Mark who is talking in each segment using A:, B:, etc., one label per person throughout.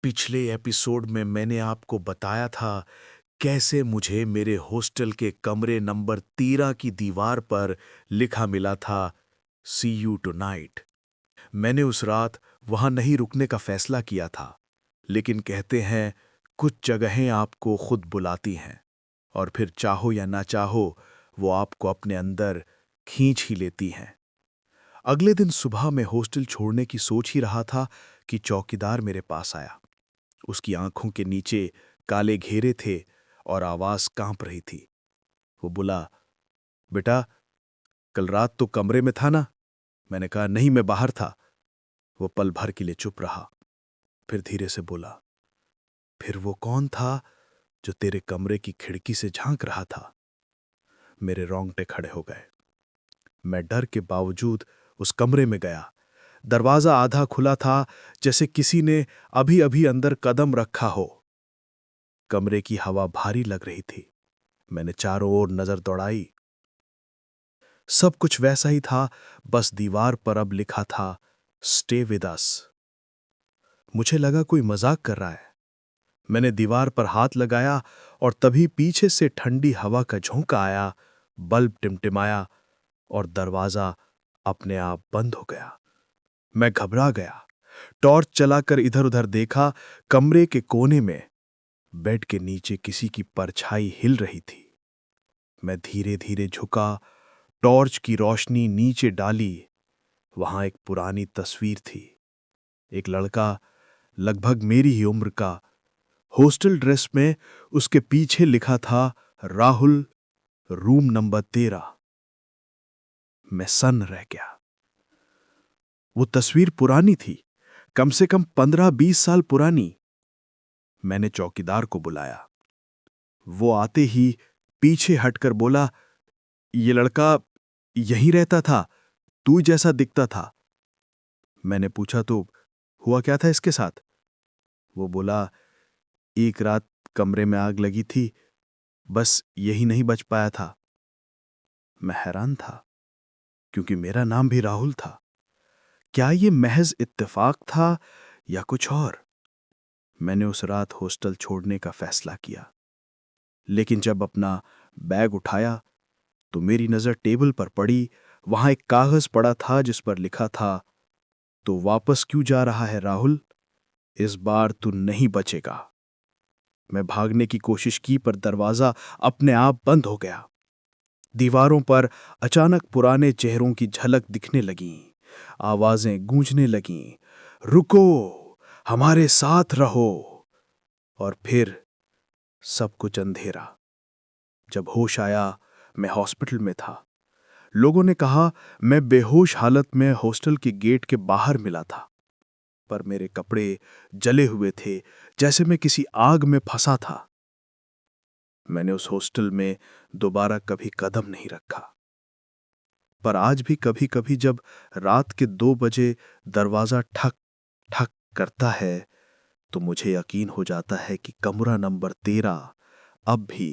A: पिछले एपिसोड में मैंने आपको बताया था कैसे मुझे मेरे हॉस्टल के कमरे नंबर 13 की दीवार पर लिखा मिला था सी यू टुनाइट। मैंने उस रात वहां नहीं रुकने का फैसला किया था, लेकिन कहते हैं कुछ जगहें आपको खुद बुलाती हैं और फिर चाहो या ना चाहो वो आपको अपने अंदर खींच ही लेती हैं। अगले दिन सुबह मैं हॉस्टल छोड़ने की सोच ही रहा था कि चौकीदार मेरे पास आया। उसकी आंखों के नीचे काले घेरे थे और आवाज कांप रही थी। वो बोला, बेटा, कल रात तो कमरे में था ना? मैंने कहा, नहीं, मैं बाहर था। वो पल भर के लिए चुप रहा, फिर धीरे से बोला, फिर वो कौन था जो तेरे कमरे की खिड़की से झांक रहा था? मेरे रोंगटे खड़े हो गए। मैं डर के बावजूद उस कमरे में गया। दरवाजा आधा खुला था, जैसे किसी ने अभी अभी अंदर कदम रखा हो। कमरे की हवा भारी लग रही थी। मैंने चारों ओर नजर दौड़ाई। सब कुछ वैसा ही था, बस दीवार पर अब लिखा था स्टे विद अस। मुझे लगा कोई मजाक कर रहा है। मैंने दीवार पर हाथ लगाया और तभी पीछे से ठंडी हवा का झोंका आया, बल्ब टिमटिमाया और दरवाजा अपने आप बंद हो गया। मैं घबरा गया। टॉर्च चलाकर इधर उधर देखा। कमरे के कोने में बेड के नीचे किसी की परछाई हिल रही थी। मैं धीरे धीरे झुका, टॉर्च की रोशनी नीचे डाली। वहां एक पुरानी तस्वीर थी। एक लड़का, लगभग मेरी ही उम्र का, हॉस्टल ड्रेस में। उसके पीछे लिखा था राहुल, रूम नंबर 13। मैं सन्न रह गया। वो तस्वीर पुरानी थी, कम से कम 15-20 साल पुरानी। मैंने चौकीदार को बुलाया। वो आते ही पीछे हटकर बोला, ये लड़का यहीं रहता था, तू जैसा दिखता था। मैंने पूछा, तो हुआ क्या था इसके साथ? वो बोला, एक रात कमरे में आग लगी थी, बस यही नहीं बच पाया था। मैं हैरान था, क्योंकि मेरा नाम भी राहुल था। क्या ये महज इत्तेफाक था या कुछ और? मैंने उस रात हॉस्टल छोड़ने का फैसला किया, लेकिन जब अपना बैग उठाया तो मेरी नजर टेबल पर पड़ी। वहां एक कागज पड़ा था जिस पर लिखा था, तो वापस क्यों जा रहा है राहुल? इस बार तू नहीं बचेगा। मैं भागने की कोशिश की, पर दरवाजा अपने आप बंद हो गया। दीवारों पर अचानक पुराने चेहरों की झलक दिखने लगी। आवाजें गूंजने लगीं, रुको, हमारे साथ रहो। और फिर सब कुछ अंधेरा। जब होश आया, मैं हॉस्पिटल में था। लोगों ने कहा मैं बेहोश हालत में हॉस्टल के गेट के बाहर मिला था, पर मेरे कपड़े जले हुए थे, जैसे मैं किसी आग में फंसा था। मैंने उस हॉस्टल में दोबारा कभी कदम नहीं रखा, पर आज भी कभी कभी जब रात के 2 बजे दरवाजा ठक ठक करता है, तो मुझे यकीन हो जाता है कि कमरा नंबर 13 अब भी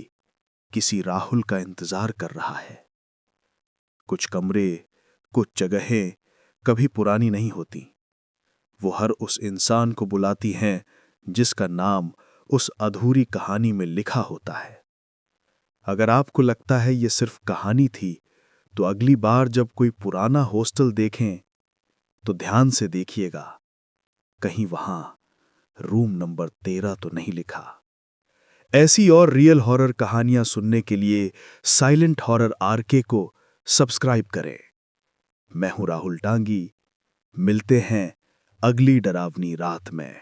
A: किसी राहुल का इंतजार कर रहा है। कुछ कमरे, कुछ जगहें कभी पुरानी नहीं होती। वो हर उस इंसान को बुलाती हैं जिसका नाम उस अधूरी कहानी में लिखा होता है। अगर आपको लगता है ये सिर्फ कहानी थी, तो अगली बार जब कोई पुराना हॉस्टल देखें तो ध्यान से देखिएगा, कहीं वहां रूम नंबर 13 तो नहीं लिखा। ऐसी और रियल हॉरर कहानियां सुनने के लिए साइलेंट हॉरर आरके को सब्सक्राइब करें। मैं हूं राहुल डांगी। मिलते हैं अगली डरावनी रात में।